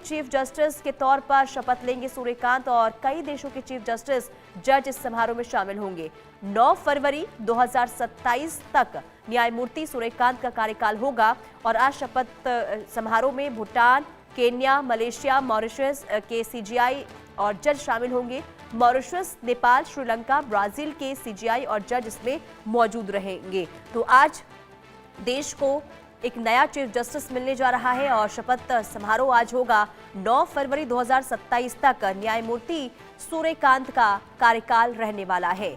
Chief justice के तौर पर शपथ लेंगे सूर्यकांत और कई देशों के चीफ जस्टिस जज इस समारोह में शामिल होंगे। 9 फरवरी 2027 तक न्यायमूर्ति सूर्यकांत का कार्यकाल होगा और आज शपथ समारोह में भूटान, केन्या, मलेशिया, मॉरिशस के सीजीआई और जज शामिल होंगे। मॉरिशस, नेपाल, श्रीलंका, ब्राजील के सीजीआई और जज इसमें मौजूद रहेंगे। तो आज देश को एक नया चीफ जस्टिस मिलने जा रहा है और शपथ समारोह आज होगा। 9 फरवरी 2027 तक न्यायमूर्ति सूर्यकांत का कार्यकाल रहने वाला है।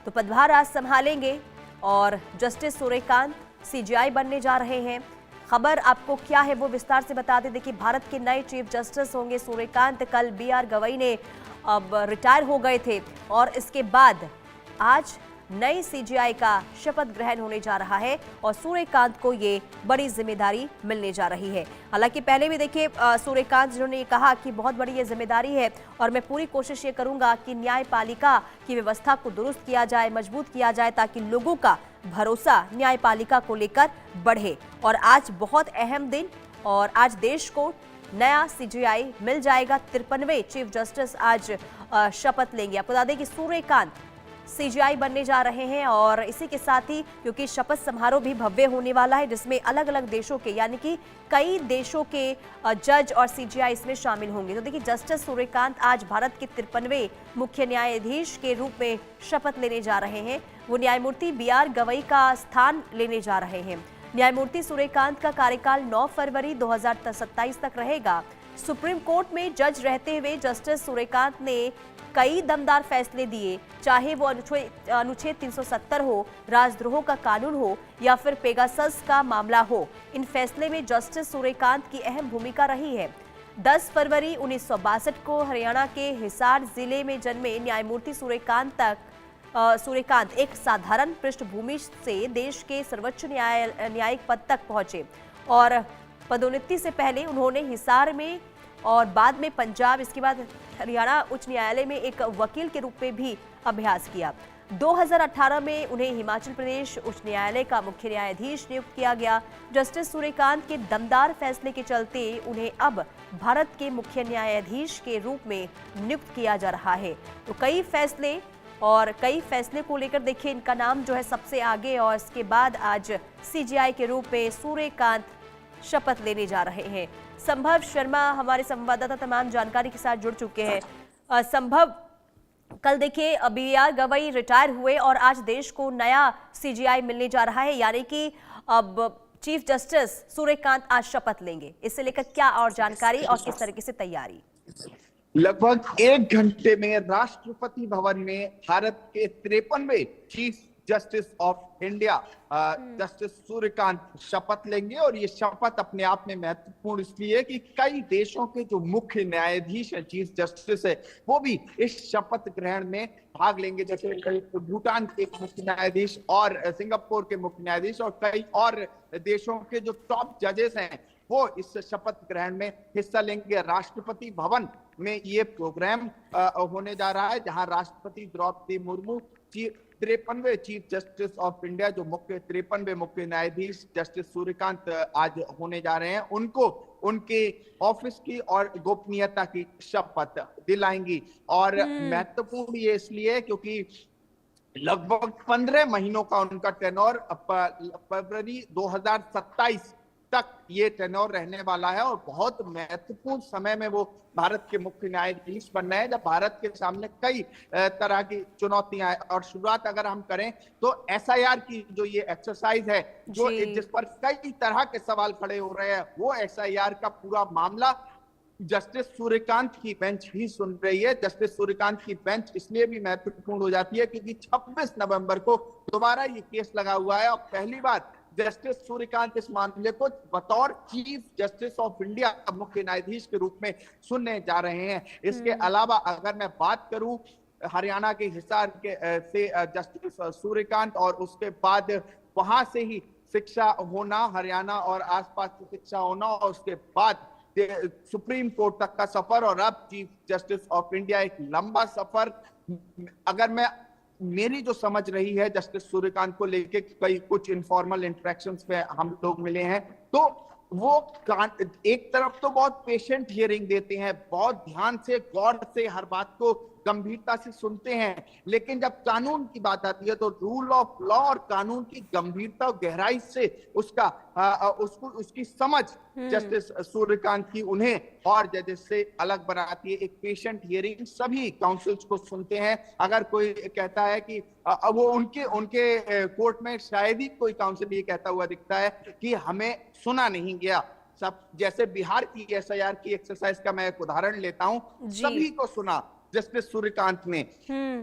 तो पदभार आज संभालेंगे और जस्टिस सूर्यकांत सीजीआई बनने जा रहे हैं। खबर आपको क्या है वो विस्तार से बता दें। देखिए, भारत के नए चीफ जस्टिस होंगे सूर्यकांत। कल BR गवई ने अब रिटायर हो गए थे और इसके बाद आज नई सीजीआई का शपथ ग्रहण होने जा रहा है और सूर्यकांत को ये बड़ी जिम्मेदारी मिलने जा रही है। हालांकि पहले भी देखिए सूर्यकांत जिन्होंने ये कहा कि बहुत बड़ी ये जिम्मेदारी है और मैं पूरी कोशिश ये करूंगा कि न्यायपालिका की व्यवस्था को दुरुस्त किया जाए, मजबूत किया जाए ताकि लोगों का भरोसा न्यायपालिका को लेकर बढ़े। और आज बहुत अहम दिन और आज देश को नया सीजीआई मिल जाएगा। 53वें चीफ जस्टिस आज शपथ लेंगे। आपको बता दें कि सूर्यकांत सीजीआई बनने जा रहे हैं और इसी के साथ ही क्योंकि शपथ समारोह भी भव्य होने वाला है जिसमें अलग अलग देशों के यानी कि कई देशों के जज और सीजीआई इसमें शामिल होंगे। तो देखिए, जस्टिस सूर्यकांत आज भारत के 53वें मुख्य न्यायाधीश के रूप में शपथ लेने जा रहे हैं। वो न्यायमूर्ति BR गवई का स्थान लेने जा रहे हैं। न्यायमूर्ति सूर्यकांत का कार्यकाल 9 फरवरी 2027 तक रहेगा। सुप्रीम कोर्ट में जज रहते हुए जस्टिस सूर्यकांत ने कई दमदार फैसले दिए, चाहे वो अनुच्छेद 370 हो, राजद्रोह का कानून हो या फिर पेगासस का मामला हो। इन फैसले में जस्टिस सूर्यकांत की अहम भूमिका रही है। 10 फरवरी 1962 को हरियाणा के हिसार जिले में जन्मे न्यायमूर्ति सूर्यकांत एक साधारण पृष्ठभूमि से देश के सर्वोच्च न्यायिक पद तक पहुंचे और पदोन्नति से पहले उन्होंने हिसार में और बाद में पंजाब, इसके बाद हरियाणा उच्च न्यायालय में एक वकील के रूप में भी अभ्यास किया। 2018 में उन्हें हिमाचल प्रदेश उच्च न्यायालय का मुख्य न्यायाधीश नियुक्त किया गया। जस्टिस सूर्यकांत के दमदार फैसले के चलते उन्हें अब भारत के मुख्य न्यायाधीश के रूप में नियुक्त किया जा रहा है। तो कई फैसले को लेकर देखिए इनका नाम जो है सबसे आगे और इसके बाद आज सीजीआई के रूप में सूर्यकांत शपथ लेने जा रहे हैं। संभव शर्मा हमारे संवाददाता तमाम जानकारी के साथ जुड़ चुके हैं। संभव, कल देखिए BR गवई रिटायर हुए और आज देश को नया सीजीआई मिलने जा रहा है, यानी कि अब चीफ जस्टिस सूर्यकांत आज शपथ लेंगे। इससे लेकर क्या और जानकारी और किस तरीके से तैयारी? लगभग 1 घंटे में राष्ट्रपति भवन में भारत के 53वें chief justice of India justice Suryakant शपथ लेंगे और ये शपथ अपने आप में महत्वपूर्ण इसलिए कि कई देशों के जो मुख्य न्यायाधीश है, चीफ जस्टिस है, वो भी इस शपथ ग्रहण में भाग लेंगे। जैसे भूटान के मुख्य न्यायाधीश और सिंगापुर के मुख्य न्यायाधीश और कई और देशों के जो टॉप जजेस हैं वो इस शपथ ग्रहण में हिस्सा लेंगे। राष्ट्रपति भवन में ये प्रोग्राम होने जा रहा है जहां राष्ट्रपति द्रौपदी मुर्मू 53वें चीफ जस्टिस ऑफ इंडिया जो 53वें मुख्य न्यायाधीश जस्टिस सूर्यकांत आज होने जा रहे हैं, उनको उनके ऑफिस की और गोपनीयता की शपथ दिलाएंगी। और महत्वपूर्ण ये इसलिए क्योंकि लगभग 15 महीनों का उनका टेन्योर फरवरी 2027 तक ये टेन्योर रहने वाला है और बहुत महत्वपूर्ण समय में वो भारत के मुख्य न्यायाधीश बनना है जब भारत के सामने कई तरह की चुनौतियां हैं। और शुरुआत अगर हम करें तो SIR की जो ये एक्सरसाइज है जो जिस पर कई तरह के सवाल खड़े हो रहे हैं, वो SIR का पूरा मामला जस्टिस सूर्यकांत की बेंच ही सुन रही है। जस्टिस सूर्यकांत की बेंच इसलिए भी महत्वपूर्ण हो जाती है क्योंकि 26 नवंबर को दोबारा ये केस लगा हुआ है और पहली बार जस्टिस सूर्यकांत इस मामले को बतौर चीफ जस्टिस ऑफ इंडिया मुख्य न्यायाधीश के रूप में सुनने जा रहे हैं। इसके अलावा अगर मैं बात करूं हरियाणा के हिसार के से जस्टिस सूर्यकांत और उसके बाद वहां से ही शिक्षा होना, हरियाणा और आसपास की शिक्षा होना और उसके बाद सुप्रीम कोर्ट तक का सफर और अब चीफ जस्टिस ऑफ इंडिया, एक लंबा सफर। अगर मैं मेरी जो समझ रही है जस्टिस सूर्यकांत को लेके कई कुछ इनफॉर्मल इंटरेक्शंस में हम लोग मिले हैं तो वो एक तरफ तो बहुत पेशेंट हियरिंग देते हैं, बहुत ध्यान से गौर से हर बात को गंभीरता से सुनते हैं, लेकिन जब कानून की बात आती है तो रूल ऑफ लॉ और कानून की गंभीरता और गहराई से उसकी समझ जस्टिस सूर्यकांत की उन्हें और जजेस से अलग बनाती है। एक पेशेंट हियरिंग सभी काउंसिल्स को सुनते हैं। अगर कोई कहता है कि वो उनके कोर्ट में शायद ही कोई काउंसिल ये कहता हुआ दिखता है कि हमें सुना नहीं गया। सब जैसे बिहार की एसआईआर की एक्सरसाइज का मैं एक उदाहरण लेता हूं, सभी को सुना जस्टिस सूर्यकांत ने,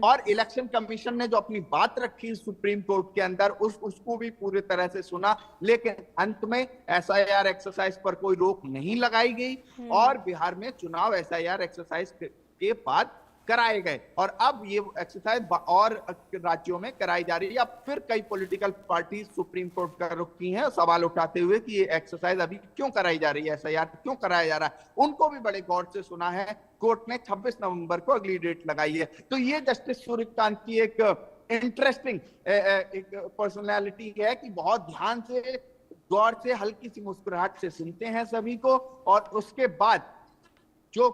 और इलेक्शन कमीशन ने जो अपनी बात रखी सुप्रीम कोर्ट के अंदर उसको भी पूरी तरह से सुना, लेकिन अंत में एसआईआर एक्सरसाइज पर कोई रोक नहीं लगाई गई और बिहार में चुनाव एसआईआर एक्सरसाइज के बाद कराए गए और अब ये एक्सरसाइज और राज्यों में कराई जा रही है। अब फिर कई पॉलिटिकल पार्टी सुप्रीम कोर्ट का रुख की हैं सवाल उठाते हुए कि ये एक्सरसाइज अभी क्यों कराई जा रही है, एसआईआर क्यों कराया जा रहा है। उनको भी बड़े गौर से सुना है। कोर्ट ने 26 नवंबर को अगली डेट लगाई है। तो ये जस्टिस सूर्यकांत की एक इंटरेस्टिंग एक पर्सनैलिटी है कि बहुत ध्यान से गौर से हल्की सी मुस्कुराहट से सुनते हैं सभी को और उसके बाद जो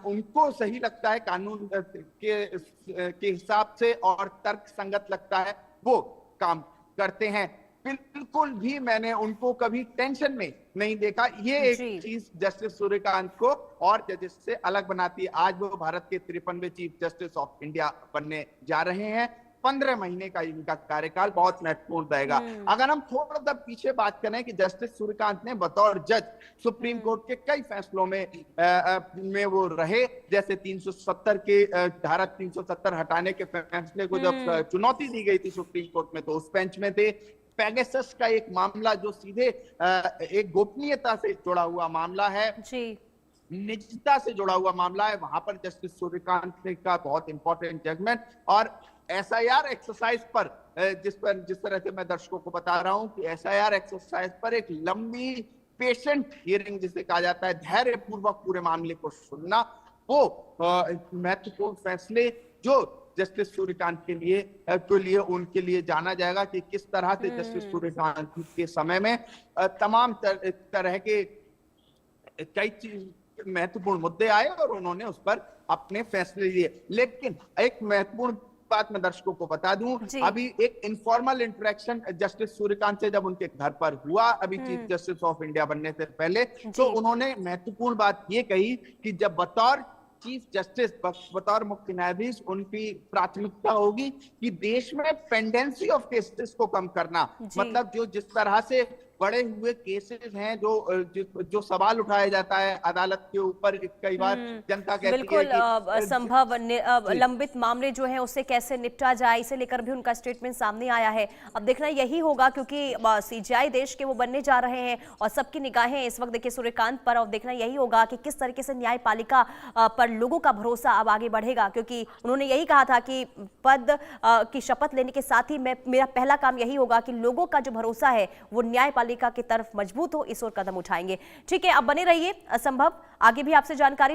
उनको सही लगता है कानून के हिसाब से और तर्क संगत लगता है वो काम करते हैं। बिल्कुल भी मैंने उनको कभी टेंशन में नहीं देखा। ये एक चीज जस्टिस सूर्यकांत को और जजेस से अलग बनाती है। आज वो भारत के 53वें चीफ जस्टिस ऑफ इंडिया बनने जा रहे हैं। 15 महीने का इनका कार्यकाल बहुत महत्वपूर्ण रहेगा। अगर हम थोड़ा सा पीछे बात करें कि जस्टिस सूर्यकांत ने बतौर जज सुप्रीम कोर्ट के कई फैसलों में वो रहे, जैसे 370 के धारा 370 हटाने के फैसले को जब चुनौती दी गई थी सुप्रीम कोर्ट में तो उस बेंच में थे। पेगासस का एक मामला जो सीधे एक गोपनीयता से जुड़ा हुआ मामला है, निजता से जुड़ा हुआ मामला है, वहां पर जस्टिस सूर्यकांत का बहुत इंपॉर्टेंट जजमेंट। और एसआईआर एक्सरसाइज पर जिस तरह से मैं दर्शकों को बता रहा हूं कि एसआईआर एक्सरसाइज पर एक लंबी पेशेंट हियरिंग जिसे कहा जाता है, धैर्य पूर्वक पूरे मामले को सुनना, वो महत्वपूर्ण फैसले जो जस्टिस सूर्यकांत के लिए उनके लिए जाना जाएगा कि किस तरह से जस्टिस सूर्यकांत के समय में तमाम तरह के कई महत्वपूर्ण मुद्दे आए और उन्होंने उस पर अपने फैसले लिए। लेकिन एक महत्वपूर्ण बात मैं दर्शकों को बता दूं, अभी एक इनफॉर्मल इंटरेक्शन जस्टिस सूर्यकांत से जब उनके घर पर हुआ अभी चीफ जस्टिस ऑफ इंडिया बनने से पहले, तो उन्होंने महत्वपूर्ण बात ये कही कि जब बतौर चीफ जस्टिस बतौर मुख्य न्यायाधीश उनकी प्राथमिकता होगी कि देश में पेंडेंसी ऑफ केसेस को कम करना। मतलब जो जिस तरह से बड़े हुए केसेस हैं जो सवाल उठाया जाता है अदालत के ऊपर, कई बार जनता कहती बिल्कुल है कि संभव लंबित मामले जो हैं उससे कैसे निपटा जाए, इसे लेकर भी उनका स्टेटमेंट सामने आया है। अब देखना यही होगा क्योंकि सीजीआई देश के वो बनने जा रहे हैं और सबकी निगाहें इस वक्त देखिए सूर्यकांत पर। और देखना यही होगा कि किस तरीके से न्यायपालिका पर लोगों का भरोसा अब आगे बढ़ेगा, क्योंकि उन्होंने यही कहा था कि पद की शपथ लेने के साथ ही मेरा पहला काम यही होगा कि लोगों का जो भरोसा है वो न्यायपालिका की तरफ मजबूत हो, इस ओर कदम उठाएंगे। ठीक है, अब बने रहिए, असंभव आगे भी आपसे जानकारी